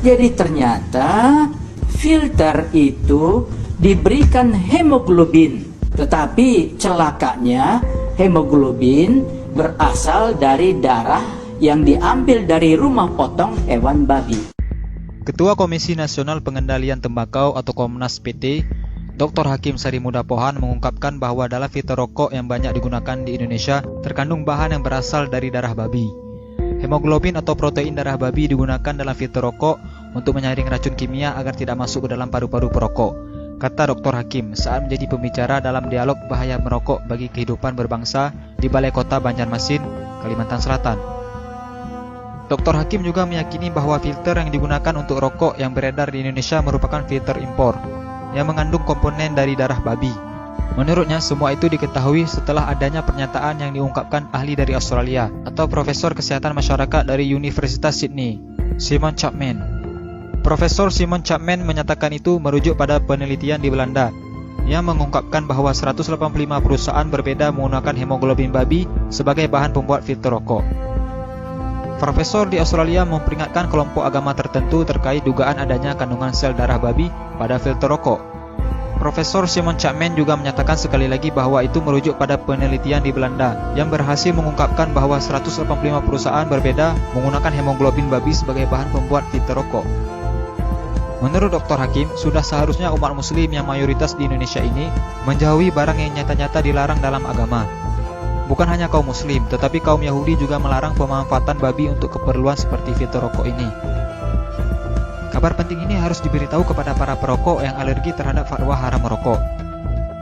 Jadi ternyata filter itu diberikan hemoglobin, tetapi celakanya hemoglobin berasal dari darah yang diambil dari rumah potong hewan babi. Ketua Komisi Nasional Pengendalian Tembakau atau Komnas PT, Dr. Hakim Sarimuda Pohan mengungkapkan bahwa dalam filter rokok yang banyak digunakan di Indonesia terkandung bahan yang berasal dari darah babi. Hemoglobin atau protein darah babi digunakan dalam filter rokok untuk menyaring racun kimia agar tidak masuk ke dalam paru-paru perokok, kata Dr. Hakim saat menjadi pembicara dalam dialog bahaya merokok bagi kehidupan berbangsa di Balai Kota Banjarmasin, Kalimantan Selatan. Dr. Hakim juga meyakini bahwa filter yang digunakan untuk rokok yang beredar di Indonesia merupakan filter impor yang mengandung komponen dari darah babi. Menurutnya, semua itu diketahui setelah adanya pernyataan yang diungkapkan ahli dari Australia atau Profesor Kesehatan Masyarakat dari Universitas Sydney, Simon Chapman. Profesor Simon Chapman menyatakan itu merujuk pada penelitian di Belanda yang mengungkapkan bahwa 185 perusahaan berbeda menggunakan hemoglobin babi sebagai bahan pembuat filter rokok. Profesor di Australia memperingatkan kelompok agama tertentu terkait dugaan adanya kandungan sel darah babi pada filter rokok. Profesor Simon Chapman juga menyatakan sekali lagi bahwa itu merujuk pada penelitian di Belanda yang berhasil mengungkapkan bahwa 185 perusahaan berbeda menggunakan hemoglobin babi sebagai bahan pembuat filter rokok. Menurut Dr. Hakim, sudah seharusnya umat muslim yang mayoritas di Indonesia ini menjauhi barang yang nyata-nyata dilarang dalam agama. Bukan hanya kaum muslim, tetapi kaum Yahudi juga melarang pemanfaatan babi untuk keperluan seperti filter rokok ini. Kabar penting ini harus diberitahu kepada para perokok yang alergi terhadap fatwa haram merokok.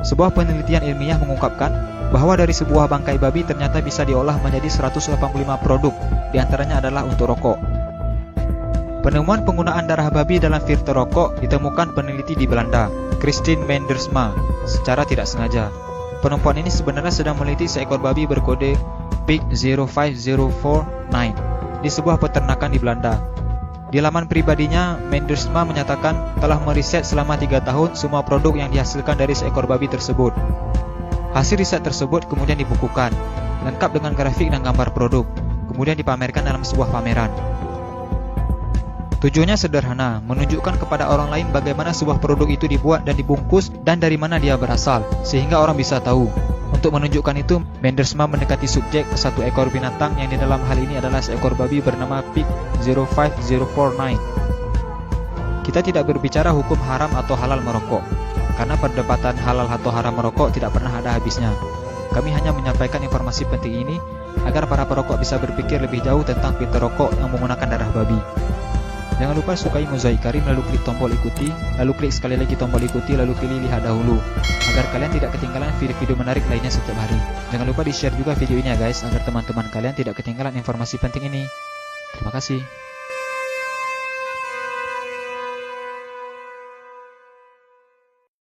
Sebuah penelitian ilmiah mengungkapkan bahwa dari sebuah bangkai babi ternyata bisa diolah menjadi 185 produk, diantaranya adalah untuk rokok. Penemuan penggunaan darah babi dalam filter rokok ditemukan peneliti di Belanda, Christine Mendersma, secara tidak sengaja. Penemuan ini sebenarnya sedang meneliti seekor babi berkode Pig 05049 di sebuah peternakan di Belanda. Di laman pribadinya, Mendersma menyatakan telah meriset selama 3 tahun semua produk yang dihasilkan dari seekor babi tersebut. Hasil riset tersebut kemudian dibukukan, lengkap dengan grafik dan gambar produk, kemudian dipamerkan dalam sebuah pameran. Tujuannya sederhana, menunjukkan kepada orang lain bagaimana sebuah produk itu dibuat dan dibungkus dan dari mana dia berasal, sehingga orang bisa tahu. Untuk menunjukkan itu, Mendersma mendekati subjek ke satu ekor binatang yang di dalam hal ini adalah seekor babi bernama Pig 05049. Kita tidak berbicara hukum haram atau halal merokok, karena perdebatan halal atau haram merokok tidak pernah ada habisnya. Kami hanya menyampaikan informasi penting ini agar para perokok bisa berpikir lebih jauh tentang filter rokok yang menggunakan darah babi. Jangan lupa sukai Mozaik Karim, lalu klik tombol ikuti, lalu klik sekali lagi tombol ikuti, lalu pilih lihat dahulu, agar kalian tidak ketinggalan video-video menarik lainnya setiap hari. Jangan lupa di-share juga video ini ya guys, agar teman-teman kalian tidak ketinggalan informasi penting ini. Terima kasih.